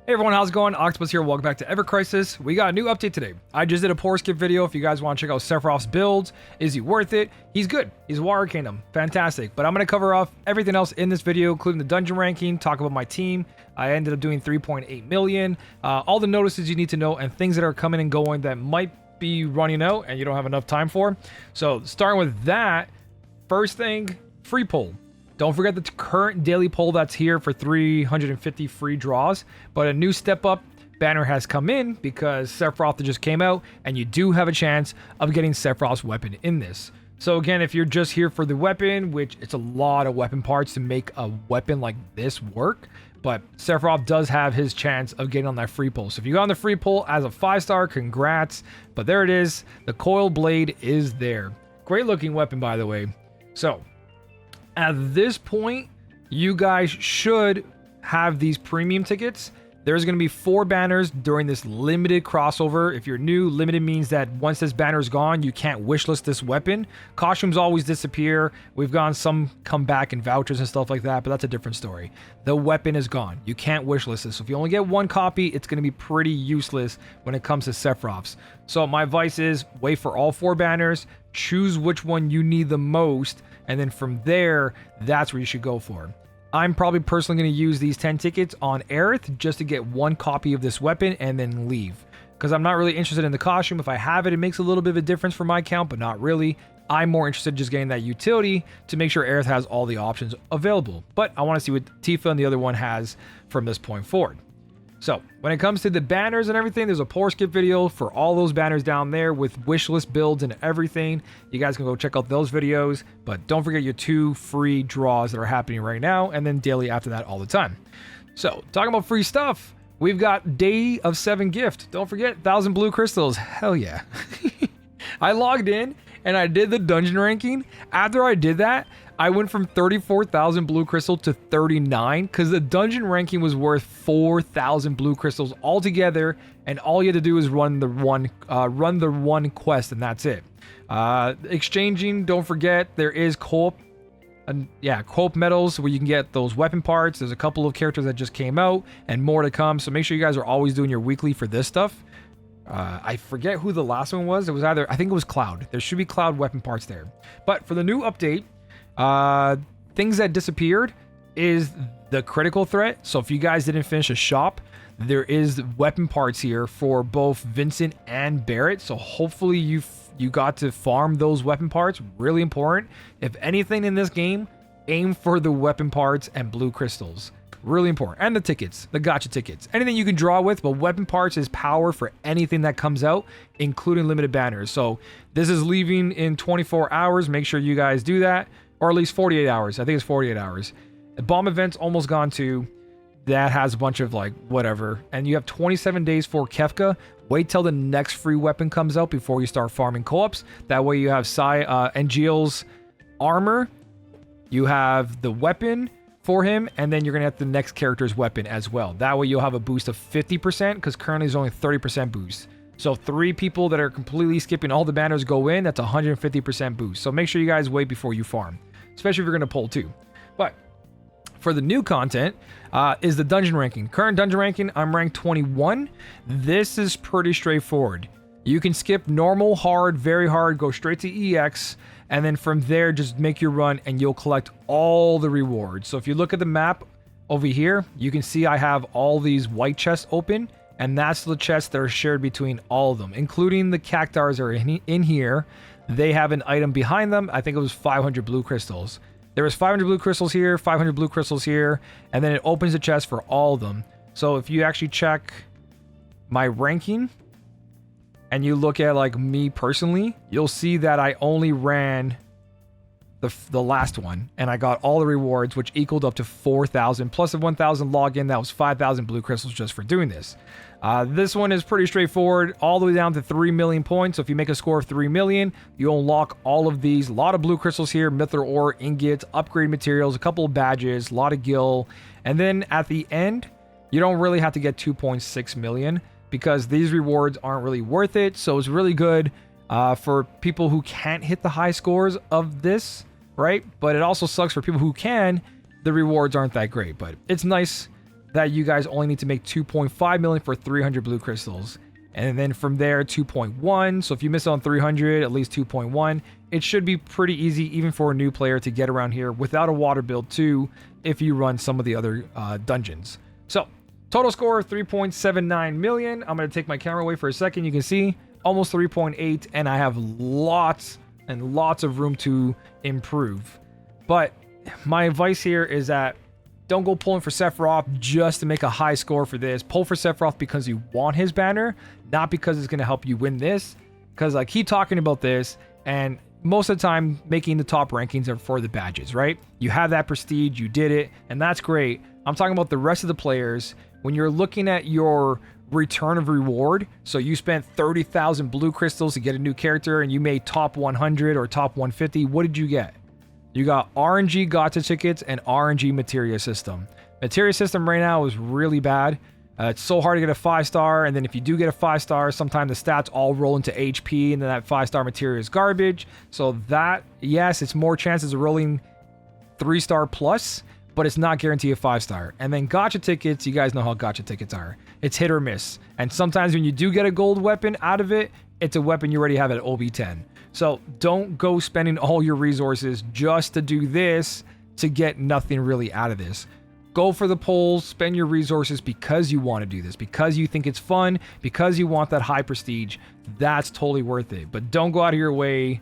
Hey everyone, how's it going? Octopus here, welcome back to evercrisis. We got a new update today. I just did a poor skip video. If you guys want to check out Sephiroth's builds, is he worth it? He's good. He's Water Kingdom. Fantastic. But I'm going to cover off everything else in this video, including the dungeon ranking, talk about my team. I ended up doing 3.8 million. All the notices you need to know and things that are coming and going that might be running out and you don't have enough time for. So starting with that, first thing, free poll. Don't forget the current daily poll that's here for 350 free draws, but a new step up banner has come in because Sephiroth just came out and you do have a chance of getting Sephiroth's weapon in this. So again, if you're just here for the weapon, which it's a lot of weapon parts to make a weapon like this work, but Sephiroth does have his chance of getting on that free poll. So if you got on the free poll as a 5-star, congrats. But there it is. The coil blade is there. Great looking weapon, by the way. So at this point, you guys should have these premium tickets. There's going to be 4 banners during this limited crossover. If you're new, limited means that once this banner is gone, you can't wishlist this weapon. Costumes always disappear. We've gone some come back in vouchers and stuff like that, but that's a different story. The weapon is gone. You can't wishlist this. So if you only get 1 copy, it's going to be pretty useless when it comes to Sephiroth's. So my advice is wait for all 4 banners, choose which one you need the most, and then from there, that's where you should go for. I'm probably personally going to use these 10 tickets on Aerith just to get 1 copy of this weapon and then leave. Because I'm not really interested in the costume. If I have it, it makes a little bit of a difference for my count, but not really. I'm more interested in just getting that utility to make sure Aerith has all the options available. But I want to see what Tifa and the other one has from this point forward. So when it comes to the banners and everything, there's a poor skip video for all those banners down there with wishlist builds and everything. You guys can go check out those videos, but don't forget your 2 free draws that are happening right now and then daily after that all the time. So talking about free stuff, we've got Day of 7 gift. Don't forget 1,000 blue crystals. Hell yeah. I logged in and I did the dungeon ranking. After I did that, I went from 34,000 blue crystal to 39 because the dungeon ranking was worth 4,000 blue crystals altogether, and all you had to do is run the one quest, and that's it. Exchanging, don't forget there is co-op. Co-op medals where you can get those weapon parts. There's a couple of characters that just came out and more to come. So make sure you guys are always doing your weekly for this stuff. I forget who the last one was. It was I think it was Cloud. There should be Cloud weapon parts there. But for the new update, things that disappeared is the critical threat. So if you guys didn't finish a shop, there is weapon parts here for both Vincent and Barrett. So hopefully you got to farm those weapon parts. Really important. If anything in this game, aim for the weapon parts and blue crystals. Really important. And the tickets, the gacha tickets. Anything you can draw with, but weapon parts is power for anything that comes out, including limited banners. So this is leaving in 24 hours. Make sure you guys do that. Or at least 48 hours. I think it's 48 hours. The bomb event's almost gone too. That has a bunch of like whatever. And you have 27 days for Kefka. Wait till the next free weapon comes out before you start farming co-ops. That way you have Angeal's armor. You have the weapon for him, and then you're gonna have the next character's weapon as well. That way you'll have a boost of 50% because currently there's only 30% boost. So 3 people that are completely skipping all the banners go in, that's 150% boost. So make sure you guys wait before you farm, especially if you're gonna pull too. But for the new content is the dungeon ranking. Current dungeon ranking, I'm ranked 21. This is pretty straightforward. You can skip normal, hard, very hard, go straight to EX, and then from there, just make your run and you'll collect all the rewards. So if you look at the map over here, you can see I have all these white chests open, and that's the chests that are shared between all of them, including the cactars are in here. They have an item behind them. I think it was 500 blue crystals. There was 500 blue crystals here, 500 blue crystals here, and then it opens the chest for all of them. So if you actually check my ranking, and you look at like me personally, you'll see that I only ran the last one and I got all the rewards, which equaled up to 4,000 plus the 1,000 login. That was 5,000 blue crystals just for doing this. This one is pretty straightforward, all the way down to 3 million points. So if you make a score of 3 million, you unlock all of these. A lot of blue crystals here, mithril ore, ingots, upgrade materials, a couple of badges, a lot of gil. And then at the end, you don't really have to get 2.6 million. Because these rewards aren't really worth it. So it's really good for people who can't hit the high scores of this, right? But it also sucks for people who can. The rewards aren't that great, but it's nice. that you guys only need to make 2.5 million for 300 blue crystals. And then from there, 2.1. So if you miss on 300, at least 2.1. It should be pretty easy, even for a new player, to get around here without a water build too, if you run some of the other dungeons. So total score, 3.79 million. I'm going to take my camera away for a second. You can see almost 3.8, and I have lots and lots of room to improve. But my advice here is that don't go pulling for Sephiroth just to make a high score for this. Pull for Sephiroth because you want his banner, not because it's going to help you win this. Because I keep talking about this, and most of the time making the top rankings are for the badges, right? You have that prestige, you did it, and that's great. I'm talking about the rest of the players. When you're looking at your return of reward, so you spent 30,000 blue crystals to get a new character and you made top 100 or top 150, what did you get? You got RNG gacha tickets and RNG materia system. Materia system right now is really bad. It's so hard to get a 5-star, and then if you do get a 5-star, sometimes the stats all roll into HP, and then that 5-star materia is garbage. So that, yes, it's more chances of rolling 3-star plus, but it's not guaranteed a 5-star. And then gacha tickets, you guys know how gacha tickets are. It's hit or miss. And sometimes when you do get a gold weapon out of it, it's a weapon you already have at OB10. So don't go spending all your resources just to do this to get nothing really out of this. Go for the polls, spend your resources because you want to do this, because you think it's fun, because you want that high prestige. That's totally worth it. But don't go out of your way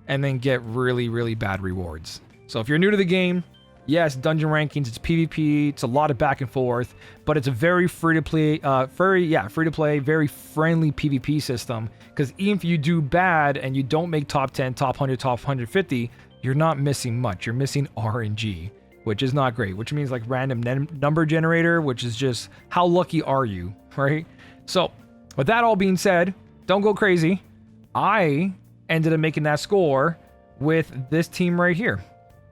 and then get really, really bad rewards. So if you're new to the game, yes, dungeon rankings, it's PvP, it's a lot of back and forth, but it's a very free-to-play, very friendly PvP system, because even if you do bad and you don't make top 10, top 100, top 150, you're not missing much. You're missing RNG, which is not great, which means like random number generator, which is just how lucky are you, right? So with that all being said, don't go crazy. I ended up making that score with this team right here.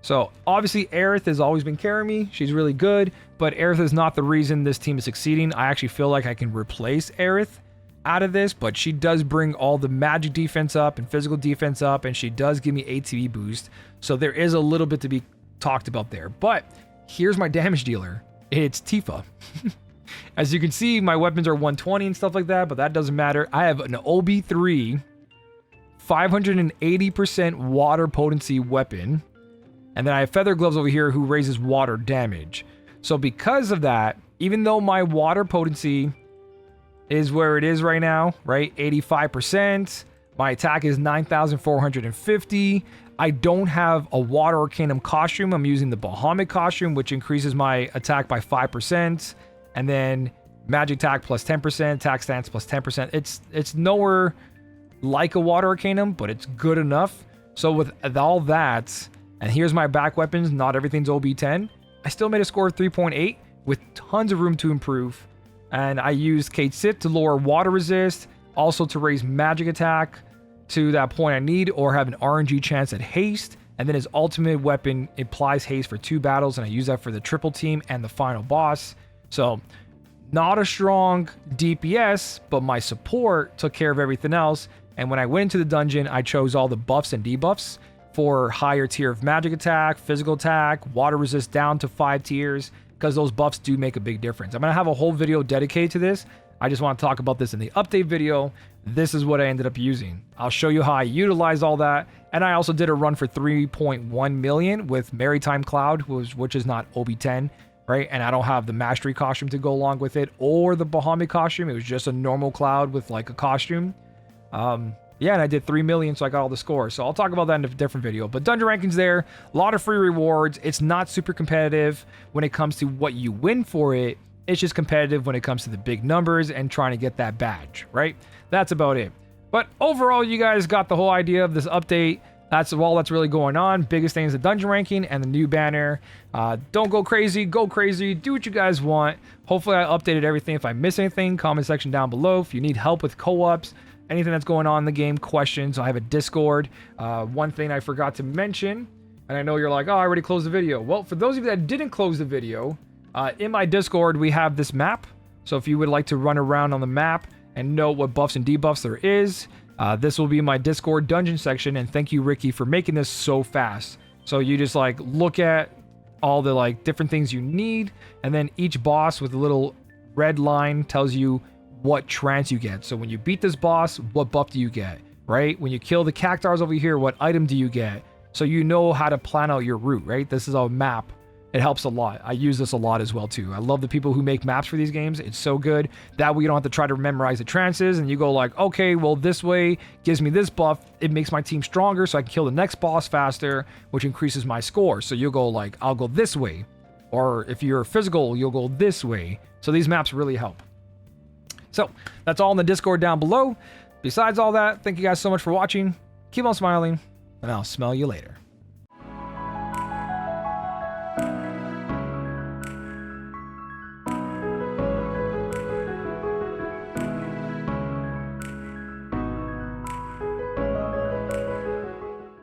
So obviously Aerith has always been carrying me. She's really good, but Aerith is not the reason this team is succeeding. I actually feel like I can replace Aerith out of this, but she does bring all the magic defense up and physical defense up, and she does give me ATB boost. So there is a little bit to be talked about there. But here's my damage dealer. It's Tifa. As you can see, my weapons are 120 and stuff like that, but that doesn't matter. I have an OB3 580% water potency weapon. And then I have Feather Gloves over here who raises water damage. So because of that, even though my water potency is where it is right now, right? 85%. My attack is 9,450. I don't have a Water Arcanum costume. I'm using the Bahamut costume, which increases my attack by 5%. And then magic attack plus 10%, attack stance plus 10%. It's nowhere like a Water Arcanum, but it's good enough. So with all that, and here's my back weapons, not everything's OB10. I still made a score of 3.8 with tons of room to improve. And I used Kate Sit to lower water resist, also to raise magic attack to that point I need, or have an RNG chance at haste. And then his ultimate weapon applies haste for 2 battles, and I use that for the triple team and the final boss. So not a strong DPS, but my support took care of everything else. And when I went into the dungeon, I chose all the buffs and debuffs for higher tier of magic attack, physical attack, water resist down to 5 tiers, because those buffs do make a big difference. I'm going to have a whole video dedicated to this. I just want to talk about this in the update video. This is what I ended up using. I'll show you how I utilized all that. And I also did a run for 3.1 million with Maritime Cloud, which is not OB10, right? And I don't have the Mastery costume to go along with it, or the Bahamut costume. It was just a normal Cloud with like a costume. Yeah, and I did 3 million, so I got all the scores. So I'll talk about that in a different video. But dungeon rankings there, a lot of free rewards. It's not super competitive when it comes to what you win for it. It's just competitive when it comes to the big numbers and trying to get that badge, right? That's about it. But overall, you guys got the whole idea of this update. That's all that's really going on. Biggest thing is the dungeon ranking and the new banner. Don't go crazy, do what you guys want. Hopefully I updated everything. If I miss anything, comment section down below. If you need help with co-ops, anything that's going on in the game, questions, I have a Discord. One thing I forgot to mention, and I know you're like, oh, I already closed the video. Well, for those of you that didn't close the video, in my Discord, we have this map. So if you would like to run around on the map and know what buffs and debuffs there is, this will be my Discord dungeon section. And thank you, Ricky, for making this so fast. So you just like look at all the like different things you need, and then each boss with a little red line tells you what trance you get. So when you beat this boss, what buff do you get, right? When you kill the cactars over here, what item do you get? So you know how to plan out your route, right? This is a map. It helps a lot. I use this a lot as well too. I love the people who make maps for these games. It's so good. That way you don't have to try to memorize the trances and you go like, okay, well this way gives me this buff. It makes my team stronger so I can kill the next boss faster, which increases my score. So you'll go like, I'll go this way. Or if you're physical, you'll go this way. So these maps really help. So that's all in the Discord down below. Besides all that, thank you guys so much for watching. Keep on smiling, and I'll smell you later.